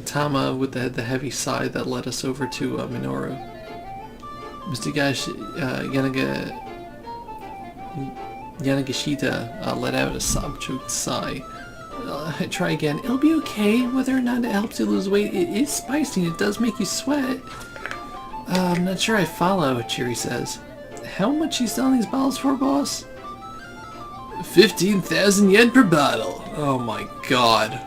Tama with the heavy sigh that led us over to Minoru. Mr. Yanagishita let out a sob-choked sigh. Try again. It'll be okay. Whether or not it helps you lose weight, it is spicy and it does make you sweat. I'm not sure I follow, Chiri says. How much are you selling these bottles for, boss? 15,000 yen per bottle. Oh my god.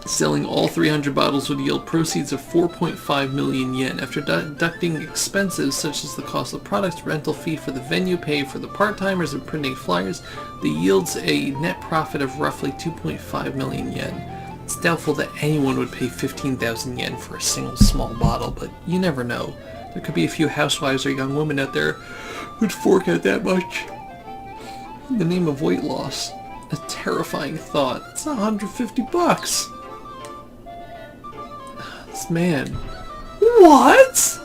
Selling all 300 bottles would yield proceeds of 4.5 million yen. After deducting expenses such as the cost of products, rental fee for the venue, pay for the part-timers, and printing flyers, the yields a net profit of roughly 2.5 million yen. It's doubtful that anyone would pay 15,000 yen for a single small bottle, but you never know. There could be a few housewives or young women out there who'd fork out that much. In the name of weight loss. A terrifying thought. It's 150 bucks. This man. What?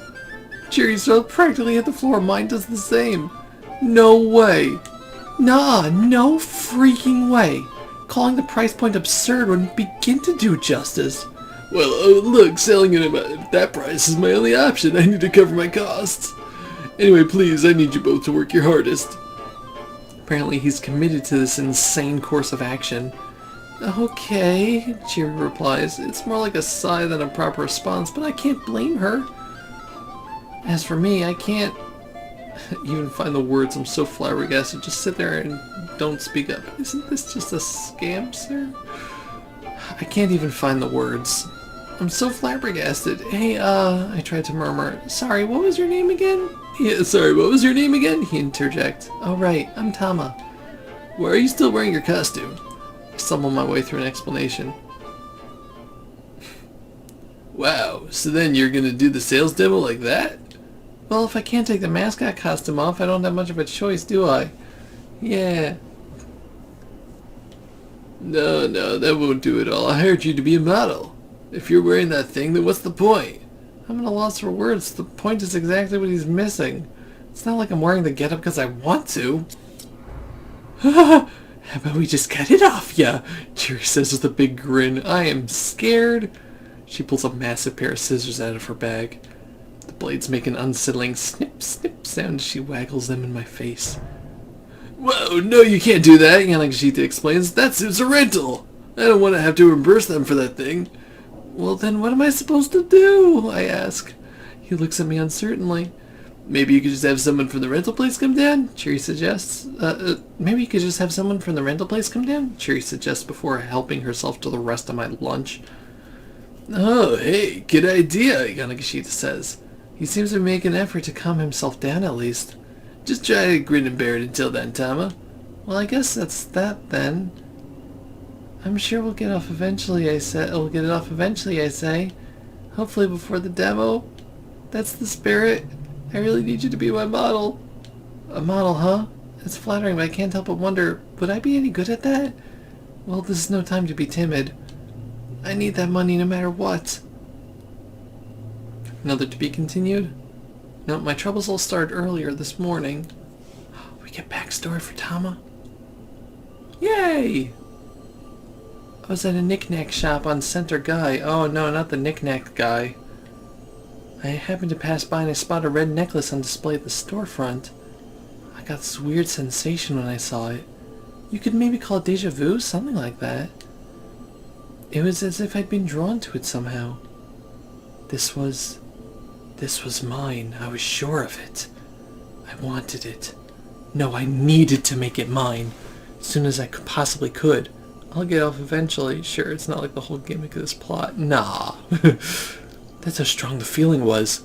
Jerry's fell practically hit the floor. Mine does the same. No way. Nah, no freaking way. Calling the price point absurd wouldn't begin to do justice. Well, oh look, selling it at that price is my only option. I need to cover my costs. Anyway, please, I need you both to work your hardest. Apparently he's committed to this insane course of action. Okay, Chiri replies. It's more like a sigh than a proper response, but I can't blame her. As for me, I can't even find the words. I'm so flabbergasted. Just sit there and don't speak up. Isn't this just a scam, sir? I can't even find the words. I'm so flabbergasted. Hey, I tried to murmur. Sorry, what was your name again? Yeah, sorry, what was your name again? He interjects. Oh, right, I'm Tama. Why are you still wearing your costume? I stumble my way through an explanation. Wow, so then you're gonna do the sales demo like that? Well, if I can't take the mascot costume off, I don't have much of a choice, do I? Yeah. No, that won't do it all. I hired you to be a model. If you're wearing that thing, then what's the point? I'm at a loss for words. The point is exactly what he's missing. It's not like I'm wearing the getup because I want to. How about we just cut it off, yeah? Jerry says with a big grin. I am scared. She pulls a massive pair of scissors out of her bag. The blades make an unsettling snip, snip sound as she waggles them in my face. Whoa, no, you can't do that, Yanagishita explains. That suit's a rental. I don't want to have to reimburse them for that thing. Well, then what am I supposed to do? I ask. He looks at me uncertainly. Maybe you could just have someone from the rental place come down? Cheery suggests. Maybe you could just have someone from the rental place come down? Cheery suggests before helping herself to the rest of my lunch. Oh, hey, good idea, Yanagishita says. He seems to make an effort to calm himself down at least. Just try to grin and bear it until then, Tama. Well, I guess that's that then. I'm sure we'll get off eventually, I say. We'll get it off eventually, I say. Hopefully before the demo. That's the spirit. I really need you to be my model. A model, huh? It's flattering, but I can't help but wonder, would I be any good at that? Well, this is no time to be timid. I need that money no matter what. Another to be continued? No, my troubles all started earlier this morning. We get backstory for Tama? Yay! I was at a knick-knack shop on Center Guy. Oh no, not the knick-knack guy. I happened to pass by and I spotted a red necklace on display at the storefront. I got this weird sensation when I saw it. You could maybe call it deja vu, something like that. It was as if I'd been drawn to it somehow. This was mine. I was sure of it. I wanted it. No, I needed to make it mine. As soon as I possibly could. I'll get off eventually. Sure, it's not like the whole gimmick of this plot. Nah. That's how strong the feeling was.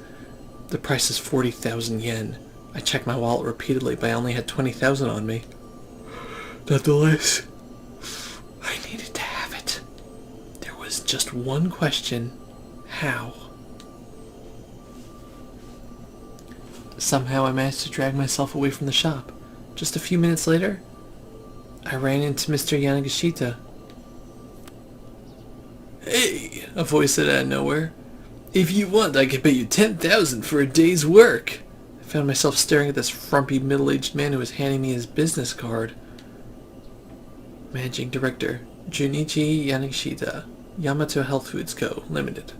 The price is 40,000 yen. I checked my wallet repeatedly, but I only had 20,000 on me. Nonetheless, I needed to have it. There was just one question. How? Somehow I managed to drag myself away from the shop. Just a few minutes later, I ran into Mr. Yanagishita. Hey, a voice said out of nowhere. If you want, I can pay you 10,000 for a day's work. I found myself staring at this frumpy middle-aged man who was handing me his business card. Managing Director, Junichi Yanishida, Yamato Health Foods Co., Limited.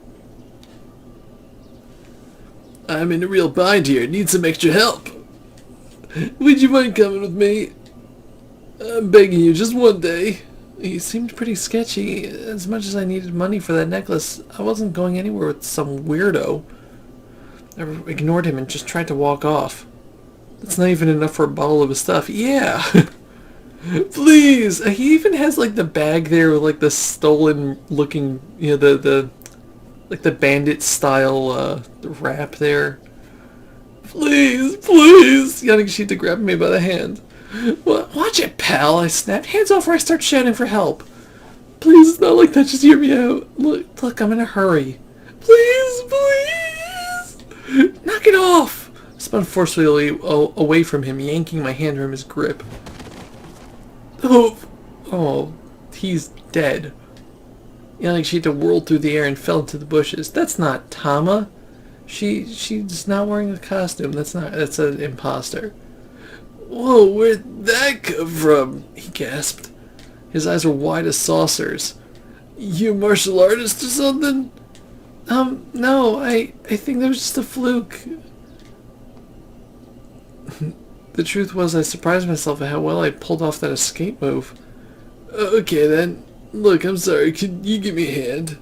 I'm in a real bind here. Need some extra help. Would you mind coming with me? I'm begging you, just one day. He seemed pretty sketchy. As much as I needed money for that necklace, I wasn't going anywhere with some weirdo. I ignored him and just tried to walk off. That's not even enough for a bottle of his stuff. Yeah! Please! He even has, like, the bag there with, like, the stolen-looking, you know, the like, the bandit-style, wrap there. Please, please! Yanishita grabbed me by the hand. Watch it, pal, I snapped. Hands off or I start shouting for help. Please, it's not like that. Just hear me out. Look, I'm in a hurry. Please, please! Knock it off! I spun forcefully away from him, yanking my hand from his grip. Oh, he's dead. Yanishita whirled through the air and fell into the bushes. That's not Tama. She's not wearing a costume. That's an imposter. Whoa, where'd that come from? He gasped. His eyes were wide as saucers. You a martial artist or something? No, I think that was just a fluke. The truth was, I surprised myself at how well I pulled off that escape move. Okay then. Look, I'm sorry. Can you give me a hand?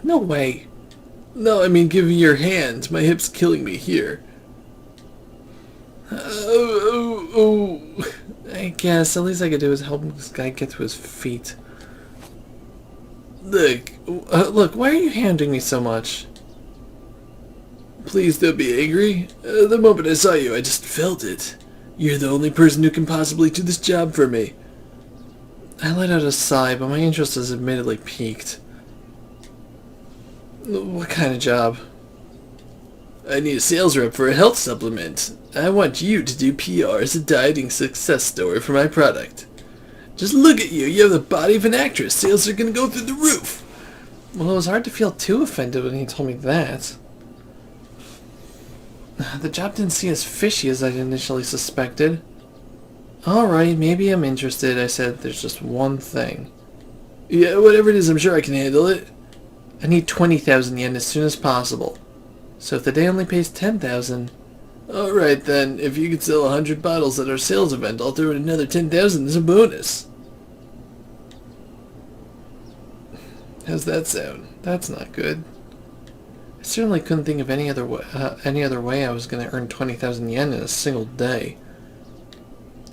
No way. No, I mean give me your hand. My hip's killing me here. I guess the least I could do is help this guy get to his feet. Look, why are you handing me so much? Please don't be angry. The moment I saw you, I just felt it. You're the only person who can possibly do this job for me. I let out a sigh, but my interest is admittedly piqued. What kind of job? I need a sales rep for a health supplement. I want you to do PR as a dieting success story for my product. Just look at you. You have the body of an actress. Sales are going to go through the roof. Well, it was hard to feel too offended when he told me that. The job didn't seem as fishy as I'd initially suspected. Alright, maybe I'm interested, I said. There's just one thing. Yeah, whatever it is, I'm sure I can handle it. I need 20,000 yen as soon as possible. So if the day only pays 10,000... Alright then, if you could sell 100 bottles at our sales event, I'll throw in another 10,000 as a bonus. How's that sound? That's not good. I certainly couldn't think of any other way I was going to earn 20,000 yen in a single day.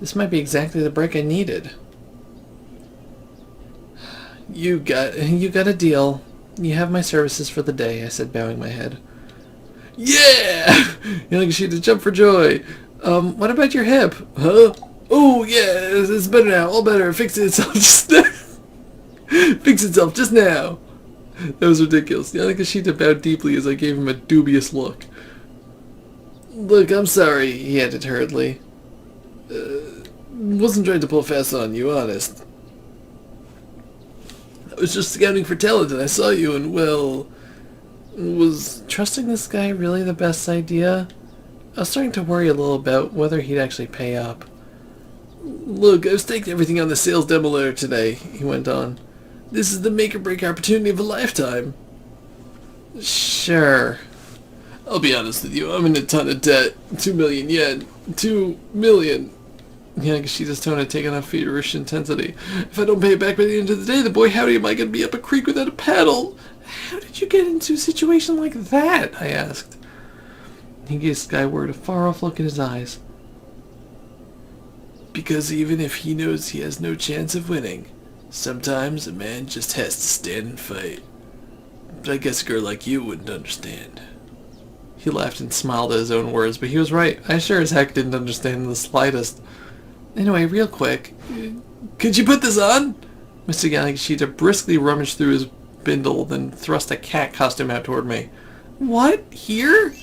This might be exactly the break I needed. You got a deal. You have my services for the day, I said, bowing my head. Yeah! Yanishita jumped for joy. What about your hip? Huh? Oh, yeah, it's better now. All better. Fix itself just now. Fix itself just now. That was ridiculous. Yanishita bowed deeply as I gave him a dubious look. Look, I'm sorry, he added hurriedly. Wasn't trying to pull fast on you, honest. I was just scouting for talent and I saw you and, well... Was trusting this guy really the best idea? I was starting to worry a little about whether he'd actually pay up. Look, I've staked everything on the sales demo letter today, he went on. This is the make-or-break opportunity of a lifetime. Sure. I'll be honest with you, I'm in a ton of debt. 2 million yen. 2 million. Yanishita's tone had taken on feverish intensity. If I don't pay it back by the end of the day, the boy howdy am I going to be up a creek without a paddle. How did you get into a situation like that? I asked. He gave skyward, a far-off look in his eyes. Because even if he knows he has no chance of winning, sometimes a man just has to stand and fight. But I guess a girl like you wouldn't understand. He laughed and smiled at his own words, but he was right. I sure as heck didn't understand in the slightest. Anyway, real quick, could you put this on? Mr. Yanishita briskly rummaged through his bindle, then thrust a cat costume out toward me. What? Here?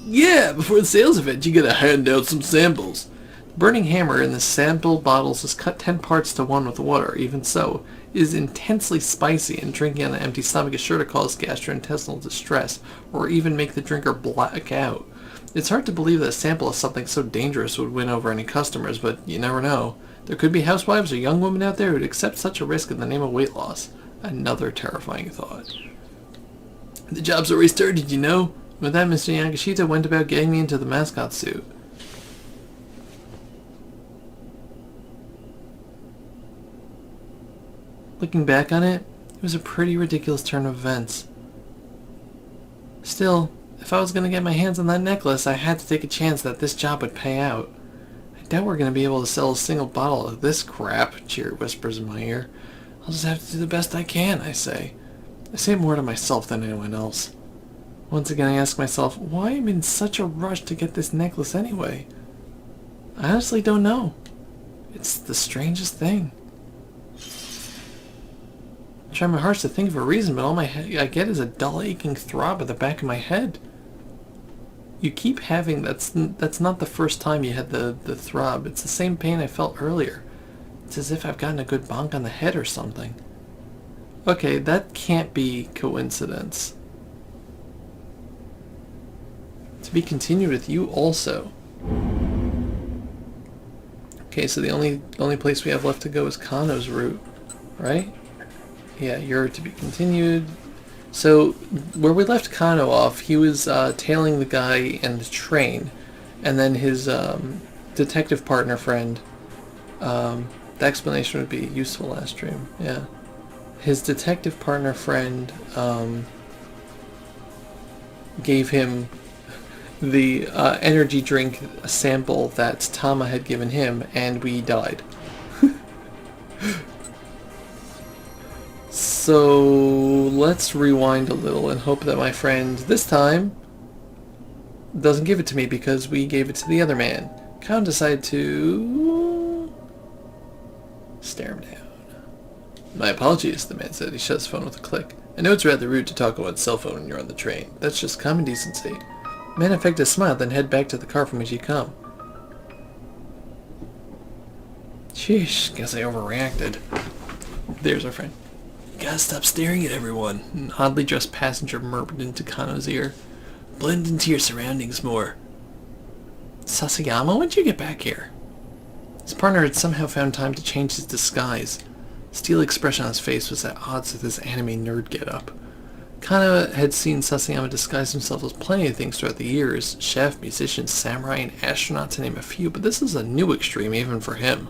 Yeah, before the sales event, you gotta hand out some samples. Burning hammer in the sample bottles is cut 10 parts to 1 with water. Even so, it is intensely spicy, and drinking on an empty stomach is sure to cause gastrointestinal distress, or even make the drinker black out. It's hard to believe that a sample of something so dangerous would win over any customers, but you never know. There could be housewives or young women out there who'd accept such a risk in the name of weight loss. Another terrifying thought. The job's already started, you know? With that, Mr. Yamashita went about getting me into the mascot suit. Looking back on it, it was a pretty ridiculous turn of events. Still, if I was going to get my hands on that necklace, I had to take a chance that this job would pay out. I doubt we're going to be able to sell a single bottle of this crap, Cheer whispers in my ear. I'll just have to do the best I can, I say. I say it more to myself than anyone else. Once again, I ask myself, why am I in such a rush to get this necklace anyway? I honestly don't know. It's the strangest thing. I try my hardest to think of a reason, but all I get is a dull aching throb at the back of my head. You keep having, that's not the first time you had the throb. It's the same pain I felt earlier. It's as if I've gotten a good bonk on the head or something. Okay, that can't be coincidence. To be continued with you also. Okay, so the only place we have left to go is Kano's route, right? Yeah, you're to be continued. So, where we left Kano off, he was tailing the guy in the train, and then his detective partner friend, the explanation would be useful last stream, yeah. His detective partner friend gave him the energy drink sample that Tama had given him, and we died. So let's rewind a little and hope that my friend this time doesn't give it to me because we gave it to the other man. Kano decided to stare him down. My apologies, the man said. He shut his phone with a click. I know it's rather rude to talk on cell phone when you're on the train. That's just common decency. The man affected a smile, then head back to the car from which he come. Sheesh, guess I overreacted. There's our friend. You gotta stop staring at everyone. An oddly dressed passenger murmured into Kano's ear. Blend into your surroundings more. Sasayama, when'd you get back here? His partner had somehow found time to change his disguise. The steel expression on his face was at odds with his anime nerd getup. Kano had seen Sasayama disguise himself as plenty of things throughout the years. Chef, musician, samurai, and astronaut to name a few, but this is a new extreme even for him.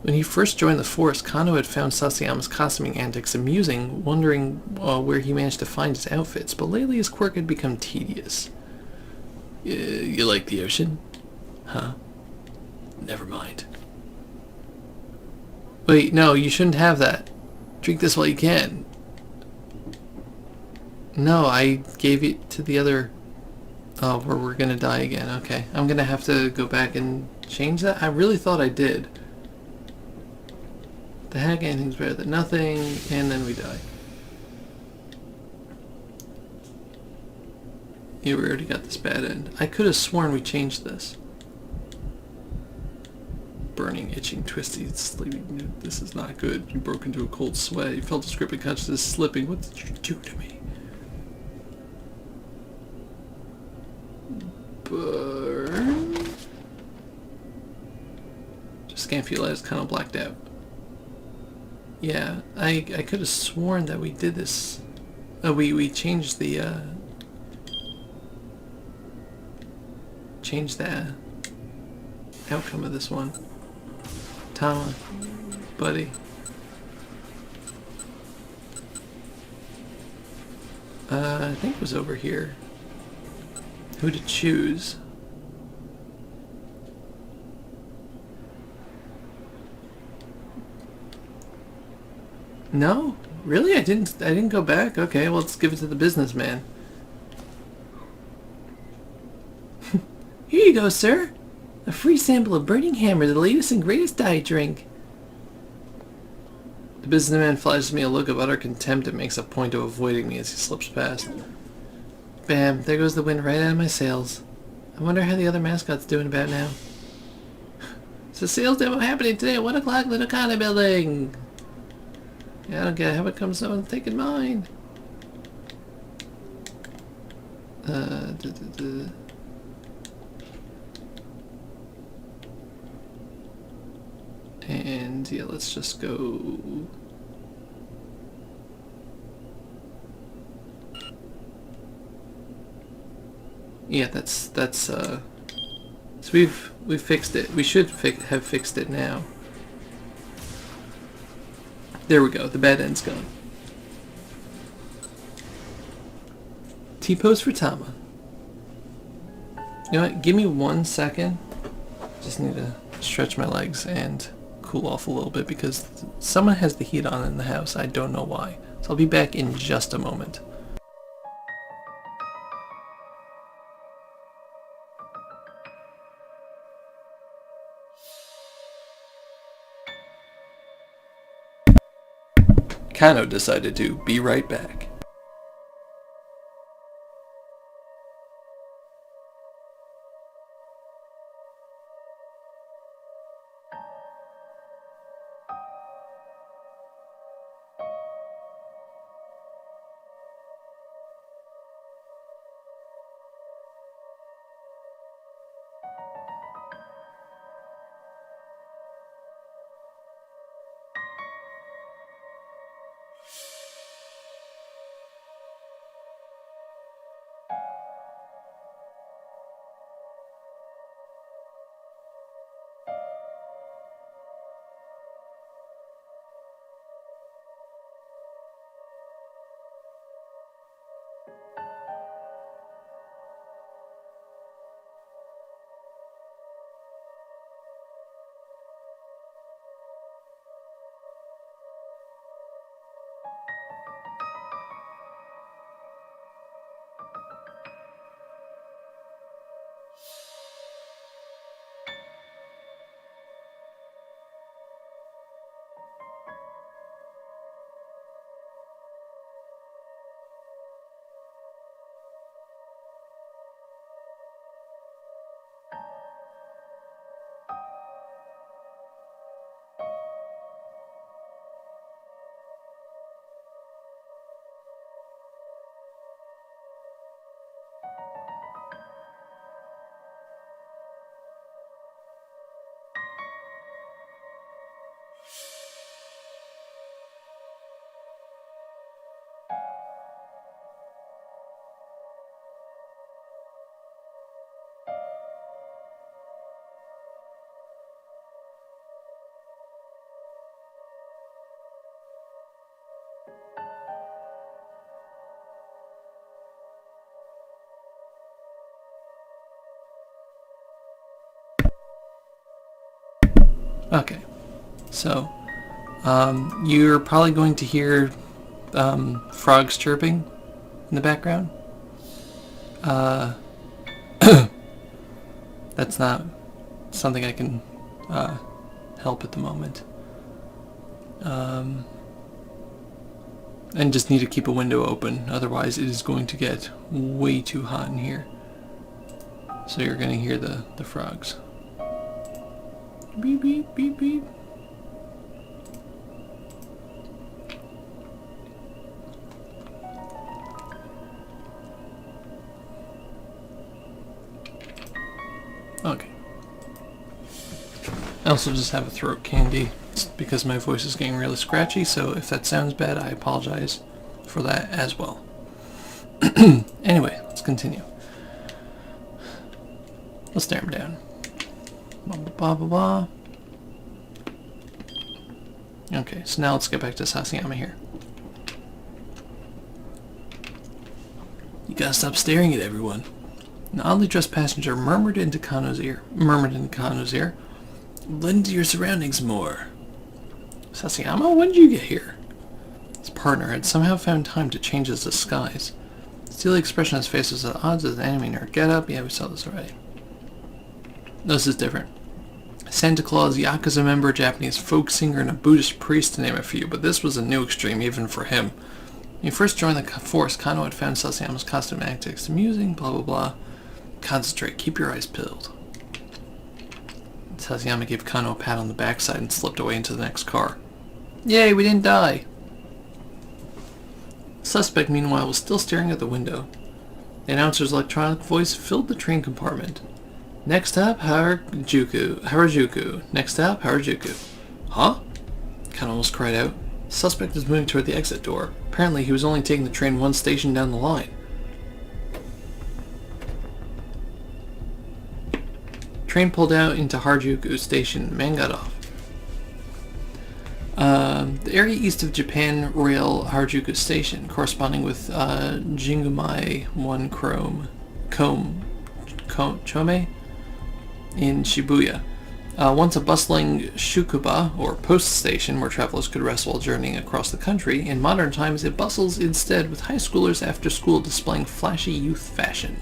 When he first joined the force, Kano had found Sasayama's costuming antics amusing, wondering where he managed to find his outfits, but lately his quirk had become tedious. You like the ocean? Huh? Never mind. Wait, no, you shouldn't have that. Drink this while you can. No, I gave it to the other... Oh, where we're gonna die again. Okay, I'm gonna have to go back and change that. I really thought I did. The heck, anything's better than nothing, and then we die. Yeah, we already got this bad end. I could have sworn we changed this. Burning, itching, twisty, sleeping. This is not good. You broke into a cold sweat. You felt his grip and consciousness slipping. What did you do to me? Burn. Just can't feel it. It's kind of blacked out. Yeah, I could have sworn that we did this. We changed the outcome of this one. Tama, buddy. I think it was over here. Who to choose? No? Really? I didn't go back? Okay, well, let's give it to the businessman. Here you go, sir. A free sample of Burning Hammer, the latest and greatest diet drink. The businessman flashes me a look of utter contempt and makes a point of avoiding me as he slips past. Bam, there goes the wind right out of my sails. I wonder how the other mascot's doing about now. It's a sales demo happening today at 1 o'clock in the Kano building. Yeah, I don't get how it comes someone's taking mine. And yeah, let's just go. Yeah, so we've fixed it. We should have fixed it now. There we go. The bad end's gone. T-pose for Tama. You know what? Give me 1 second. Just need to stretch my legs and cool off a little bit because someone has the heat on in the house. I don't know why. So I'll be back in just a moment. Kano decided to be right back. Okay, so you're probably going to hear frogs chirping in the background. That's not something I can help at the moment. And just need to keep a window open, otherwise it is going to get way too hot in here. So you're going to hear the frogs. Beep, beep, beep, beep. Okay. I also just have a throat candy because my voice is getting really scratchy, so if that sounds bad, I apologize for that as well. Anyway, let's continue. Let's stare him down. Blah, blah, blah, blah. Okay, so now let's get back to Sasayama here. You gotta stop staring at everyone. An oddly dressed passenger murmured into Kano's ear. Blend into your surroundings more. Sasayama, when did you get here? His partner had somehow found time to change his disguise. The steely expression on his face was at odds with an anime nerd getup. Yeah, we saw this already. This is different. Santa Claus, Yakuza member, Japanese folk singer, and a Buddhist priest, to name a few, but this was a new extreme even for him. When he first joined the force, Kano had found Sasayama's costume and antics amusing, blah blah blah. Concentrate, keep your eyes peeled. Sasayama gave Kano a pat on the backside and slipped away into the next car. Yay, we didn't die! The suspect, meanwhile, was still staring at the window. The announcer's electronic voice filled the train compartment. Next stop, Harajuku. Next stop, Harajuku. Huh? Kano almost cried out. The suspect was moving toward the exit door. Apparently he was only taking the train one station down the line. Train pulled out into Harajuku Station. The man got off. The area east of Japan Rail Harajuku Station, corresponding with Jingumai 1 Chome in Shibuya. Once a bustling shukuba, or post station, where travelers could rest while journeying across the country, in modern times it bustles instead with high schoolers after school displaying flashy youth fashion.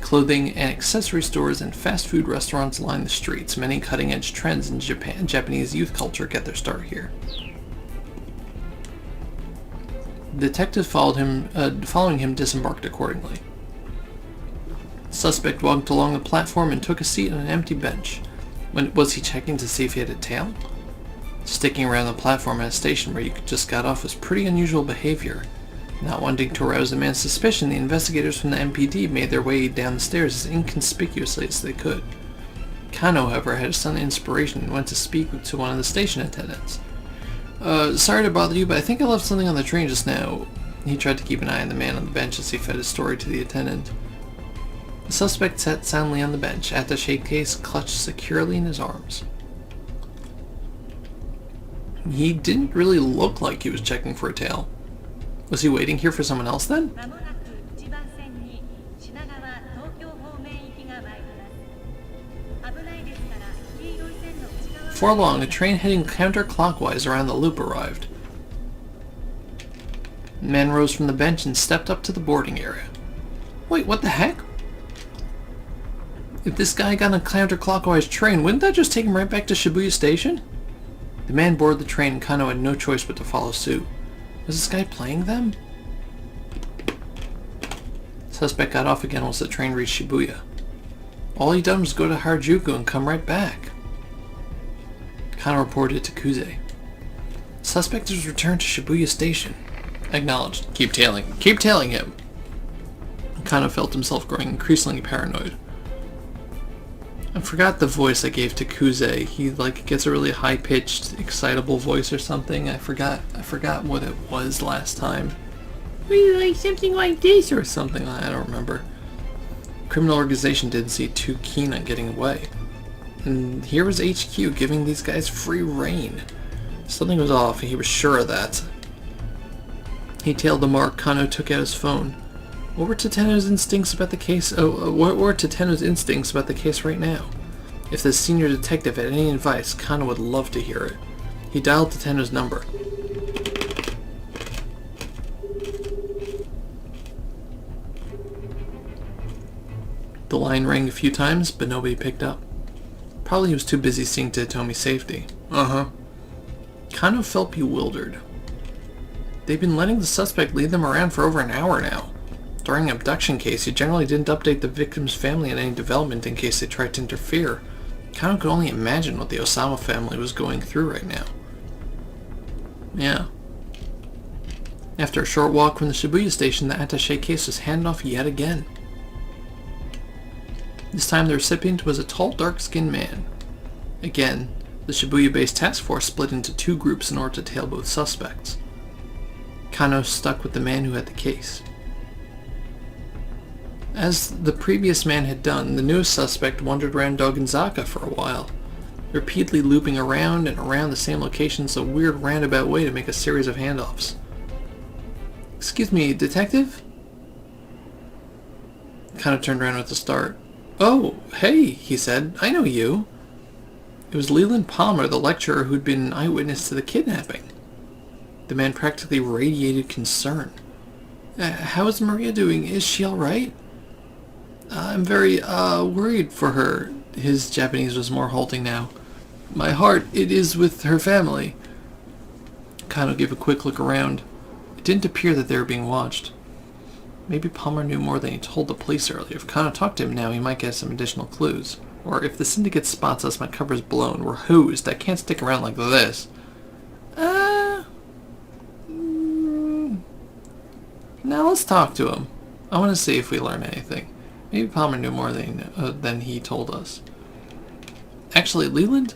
Clothing and accessory stores and fast food restaurants line the streets. Many cutting-edge trends in Japanese youth culture get their start here. The detective following him disembarked accordingly. The suspect walked along the platform and took a seat on an empty bench. Was he checking to see if he had a tail? Sticking around the platform at a station where you just got off was pretty unusual behavior. Not wanting to arouse the man's suspicion, the investigators from the MPD made their way down the stairs as inconspicuously as they could. Kano, however, had a sudden inspiration and went to speak to one of the station attendants. Sorry to bother you, but I think I left something on the train just now." He tried to keep an eye on the man on the bench as he fed his story to the attendant. The suspect sat soundly on the bench, attaché case clutched securely in his arms. He didn't really look like he was checking for a tail. Was he waiting here for someone else then? Before long, a train heading counterclockwise around the loop arrived. The man rose from the bench and stepped up to the boarding area. Wait, what the heck? If this guy got on a counterclockwise train, wouldn't that just take him right back to Shibuya Station? The man boarded the train and Kano had no choice but to follow suit. Was this guy playing them? The suspect got off again once the train reached Shibuya. All he'd done was go to Harajuku and come right back. Kano reported to Kuze. The suspect has returned to Shibuya Station. Acknowledged. Keep tailing him. Kano felt himself growing increasingly paranoid. I forgot the voice I gave to Kuze. He gets a really high-pitched, excitable voice or something. I forgot what it was last time. Maybe something like this or something. I don't remember. Criminal organization didn't seem too keen on getting away. And here was HQ giving these guys free rein. Something was off, and he was sure of that. He tailed the mark. Kano took out his phone. What were Tateno's instincts about the case? What were Tateno's instincts about the case right now? If the senior detective had any advice, Kano would love to hear it. He dialed Tateno's number. The line rang a few times, but nobody picked up. Probably he was too busy seeing to Tomi's safety. Kano felt bewildered. They'd been letting the suspect lead them around for over an hour now. During an abduction case, he generally didn't update the victim's family on any development in case they tried to interfere. Kano could only imagine what the Osama family was going through right now. Yeah. After a short walk from the Shibuya station, the attaché case was handed off yet again. This time the recipient was a tall, dark-skinned man. Again, the Shibuya-based task force split into two groups in order to tail both suspects. Kano stuck with the man who had the case. As the previous man had done, the newest suspect wandered around Dogenzaka for a while, repeatedly looping around and around the same locations a weird roundabout way to make a series of handoffs. "Excuse me, detective?" Kano turned around at the start. "Oh, hey," he said. "I know you." It was Leland Palmer, the lecturer who'd been an eyewitness to the kidnapping. The man practically radiated concern. "How is Maria doing? Is she alright?" "I'm very, worried for her." His Japanese was more halting now. "My heart, it is with her family." Kano gave a quick look around. It didn't appear that they were being watched. Maybe Palmer knew more than he told the police earlier. If Kano talked to him now, he might get some additional clues. Or if the syndicate spots us, my cover's blown. We're hosed. I can't stick around like this. Now let's talk to him. I want to see if we learn anything. Maybe Palmer knew more than he told us. Actually, Leland,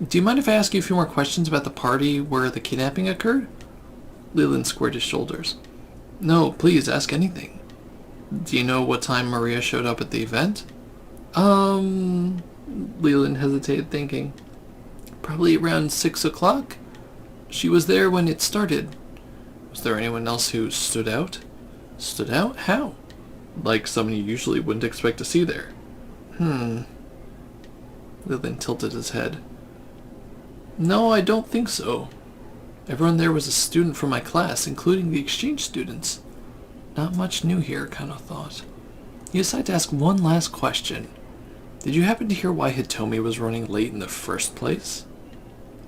Do you mind if I ask you a few more questions about the party where the kidnapping occurred? Leland squared his shoulders. No, please, ask anything. Do you know what time Maria showed up at the event? Leland hesitated, thinking. Probably around 6 o'clock? She was there when it started. Was there anyone else who stood out? Stood out? How? Like someone you usually wouldn't expect to see there. Leland tilted his head. No, I don't think so. Everyone there was a student from my class, including the exchange students. Not much new here, Kano thought. He decided to ask one last question. Did you happen to hear why Hitomi was running late in the first place?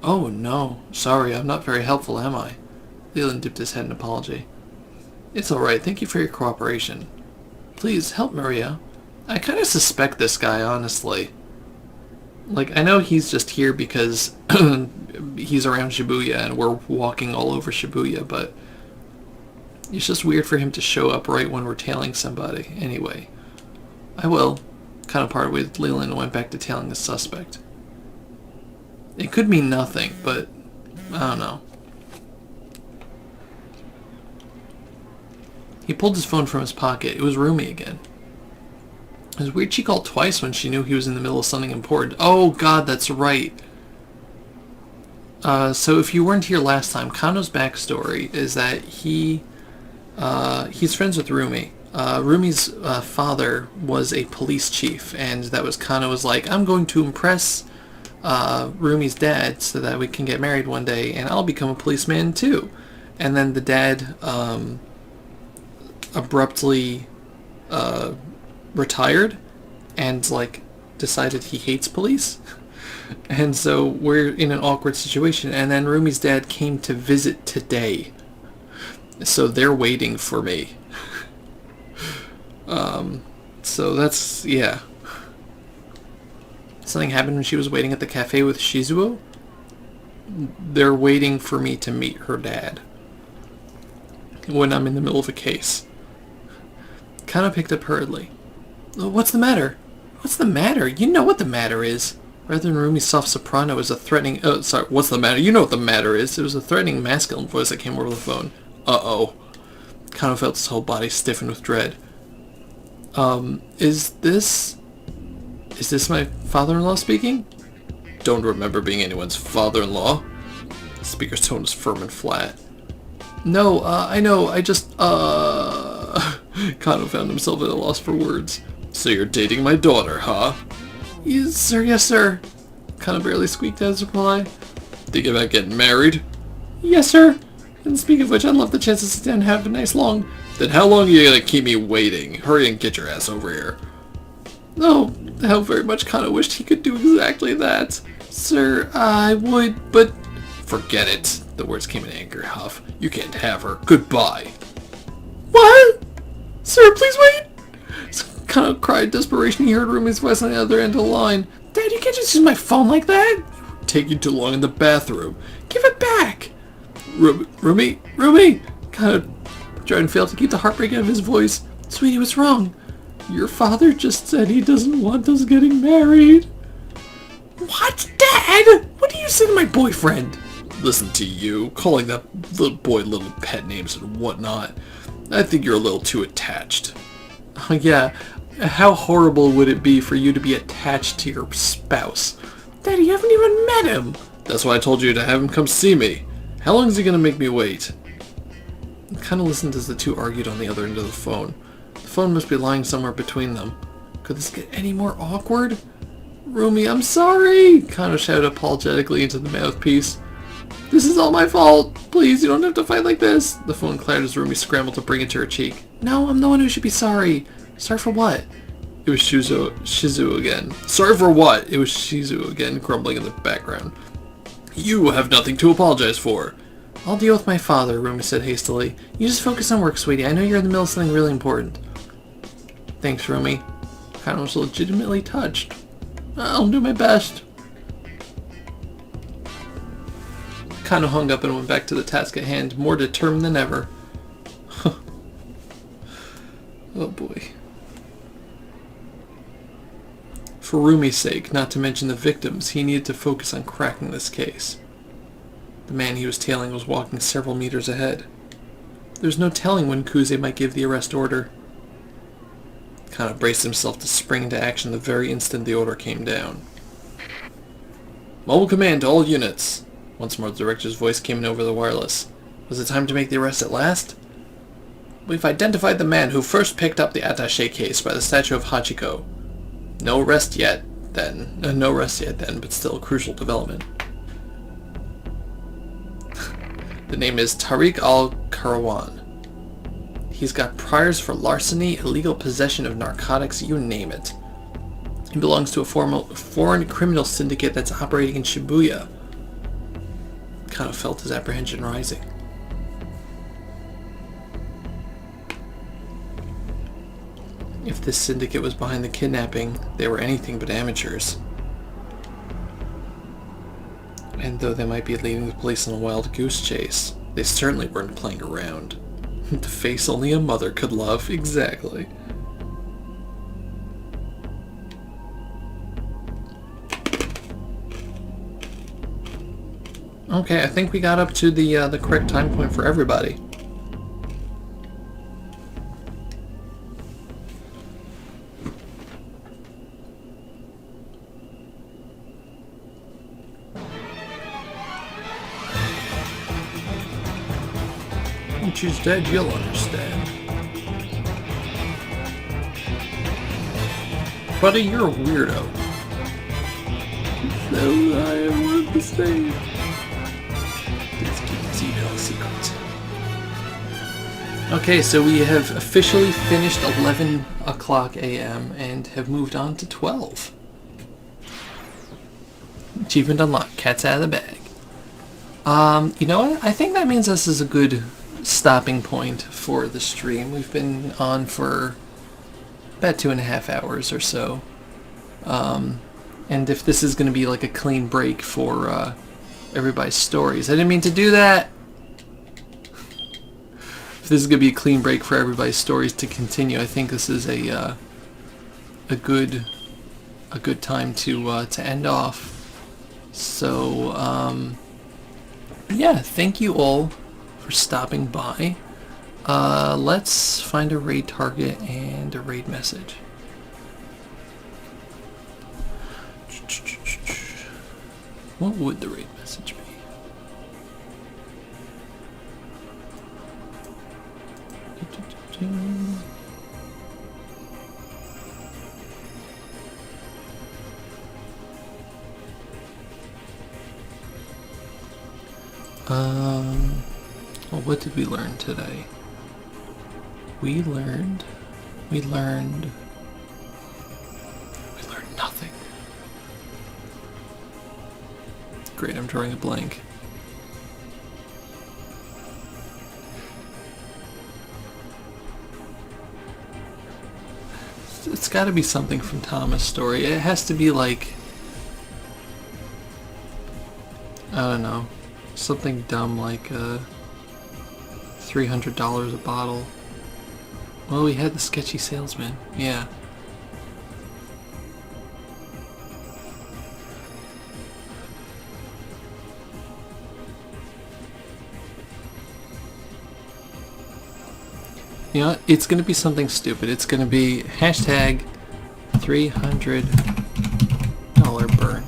Oh, no. Sorry, I'm not very helpful, am I? Leland dipped his head in apology. It's alright, thank you for your cooperation. Please, help Maria. I kind of suspect this guy, honestly. Like, I know he's just here because he's around Shibuya and we're walking all over Shibuya, but it's just weird for him to show up right when we're tailing somebody. Anyway, I will. Kind of parted with Leland and went back to tailing the suspect. It could mean nothing, but I don't know. He pulled his phone from his pocket. It was Rumi again. It was weird she called twice when she knew he was in the middle of something important. Oh god, that's right. So if you weren't here last time, Kano's backstory is that he's friends with Rumi. Rumi's father was a police chief, and that was Kano was like, I'm going to impress Rumi's dad so that we can get married one day, and I'll become a policeman too. And then the dad abruptly retired and like decided he hates police. And so we're in an awkward situation, and then Rumi's dad came to visit today. So they're waiting for me. So that's, yeah. Something happened when she was waiting at the cafe with Shizuo. They're waiting for me to meet her dad when I'm in the middle of a case. Kano picked up hurriedly. What's the matter? What's the matter? You know what the matter is. Rather than Rumi's soft soprano, it was a threatening... Oh, sorry, what's the matter? You know what the matter is. It was a threatening masculine voice that came over the phone. Uh-oh. Kano felt his whole body stiffen with dread. Is this my father-in-law speaking? Don't remember being anyone's father-in-law. The speaker's tone was firm and flat. No, I know, I just, Kano found himself at a loss for words. So you're dating my daughter, huh? Yes, sir. Kano barely squeaked out his reply. Thinking about getting married? Yes, sir. And speaking of which, I'd love the chance to sit down and have a nice long... Then how long are you gonna keep me waiting? Hurry and get your ass over here. Oh, how very much Kano wished he could do exactly that. Sir, I would, but... Forget it. The words came in angry huff. You can't have her. Goodbye. What? Sir, please wait. Kano cried in desperation. He heard Rumi's voice on the other end of the line. Dad, you can't just use my phone like that. Taking too long in the bathroom. Give it back. Rumi? Kano tried and failed to keep the heartbreak out of his voice. Sweetie, what's wrong? Your father just said he doesn't want us getting married. What? Dad? What do you say to my boyfriend? Listen to you, calling that little boy little pet names and whatnot. I think you're a little too attached. Oh yeah, how horrible would it be for you to be attached to your spouse? Daddy, you haven't even met him. That's why I told you to have him come see me. How long is he gonna make me wait? I kind of listened as the two argued on the other end of the phone. The phone must be lying somewhere between them. Could this get any more awkward? Rumi, I'm sorry! Kano shouted apologetically into the mouthpiece. This is all my fault! Please, you don't have to fight like this! The phone clattered as Rumi scrambled to bring it to her cheek. No, I'm the one who should be sorry. Sorry for what? It was Shizuo again. Sorry for what? It was Shizuo again, grumbling in the background. You have nothing to apologize for. I'll deal with my father, Rumi said hastily. You just focus on work, sweetie. I know you're in the middle of something really important. Thanks, Rumi. Kano was legitimately touched. I'll do my best. Kano hung up and went back to the task at hand, more determined than ever. Oh boy. For Rumi's sake, not to mention the victims, he needed to focus on cracking this case. The man he was tailing was walking several meters ahead. There was no telling when Kuze might give the arrest order. Kano braced himself to spring into action the very instant the order came down. Mobile command to all units. Once more the director's voice came in over the wireless. Was it time to make the arrest at last? We've identified the man who first picked up the attaché case by the statue of Hachiko. No arrest yet, then, but still a crucial development. The name is Tariq al-Karawan. He's got priors for larceny, illegal possession of narcotics, you name it. He belongs to a foreign criminal syndicate that's operating in Shibuya. Kano felt his apprehension rising. If this syndicate was behind the kidnapping, they were anything but amateurs. And though they might be leading the police on a wild goose chase, they certainly weren't playing around. The face only a mother could love, exactly. Okay, I think we got up to the correct time point for everybody. Once she's dead, you'll understand. Buddy, you're a weirdo. No, I want to stay. Please keep this email a secret. Okay, so we have officially finished 11 o'clock a.m. and have moved on to 12. Achievement unlocked. Cat's out of the bag. You know what? I think that means this is a good stopping point for the stream. We've been on for about 2.5 hours or so. And if this is going to be like a clean break for everybody's stories. I didn't mean to do that. If this is going to be a clean break for everybody's stories to continue, I think this is a good time to end off. So yeah, thank you all for stopping by. Let's find a raid target and a raid message. What would the raid message be? Well, what did we learn today? We learned nothing. Great, I'm drawing a blank. It's got to be something from Tama's story. It has to be like, I don't know, something dumb like $300 a bottle. Well, we had the sketchy salesman. Yeah. You know, it's going to be something stupid. It's going to be hashtag $300 burn.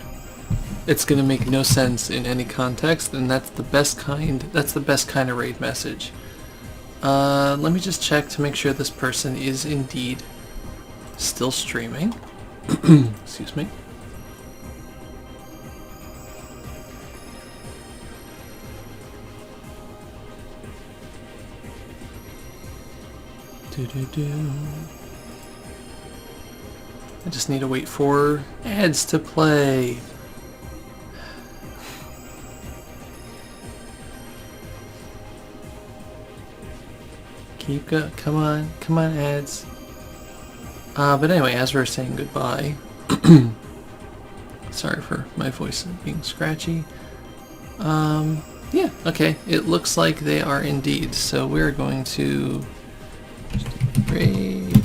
It's going to make no sense in any context, and that's the best kind. That's the best kind of raid message. Let me just check to make sure this person is indeed still streaming. Excuse me. I just need to wait for ads to play. Keep going. Come on ads. But anyway, as we're saying goodbye, sorry for my voice being scratchy. Yeah, okay. It looks like they are indeed. So we're going to raid.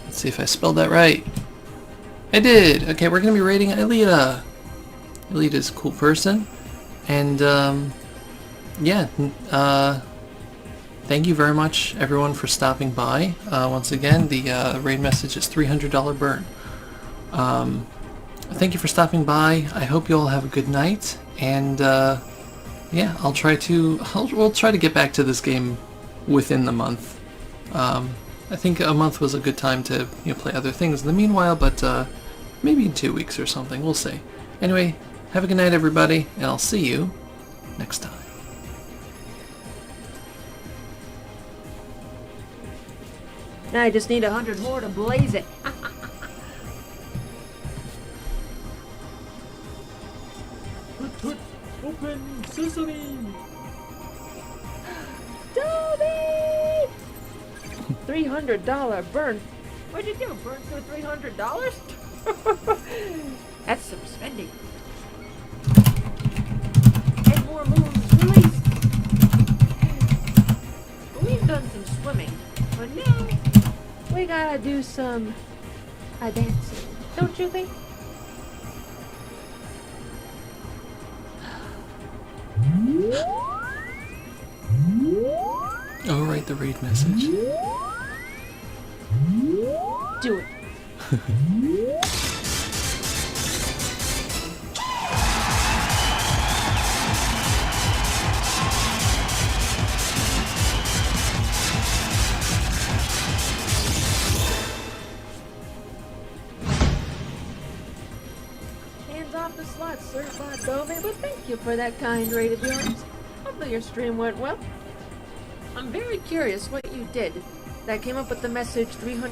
Let's see if I spelled that right. I did! Okay, we're gonna be rating Aelita. Aelita's a cool person. And, yeah, thank you very much, everyone, for stopping by. Once again, the raid message is $300 burn. Thank you for stopping by. I hope you all have a good night. And, yeah, we'll try to get back to this game within the month. I think a month was a good time to play other things in the meanwhile, but maybe in 2 weeks or something. We'll see. Anyway, have a good night, everybody, and I'll see you next time. Now I just need 100 more to blaze it. Open sesame! Dobby! $300 burn. What'd you do? Burn through $300? That's some spending. And more moves released. We've done some swimming, but now we gotta do some dancing, don't you think? Oh, write the raid message. Do it. Hands off the slot, certified Dove, but thank you for that kind raid of yours. Hopefully your stream went well. I'm very curious what you did that came up with the message 300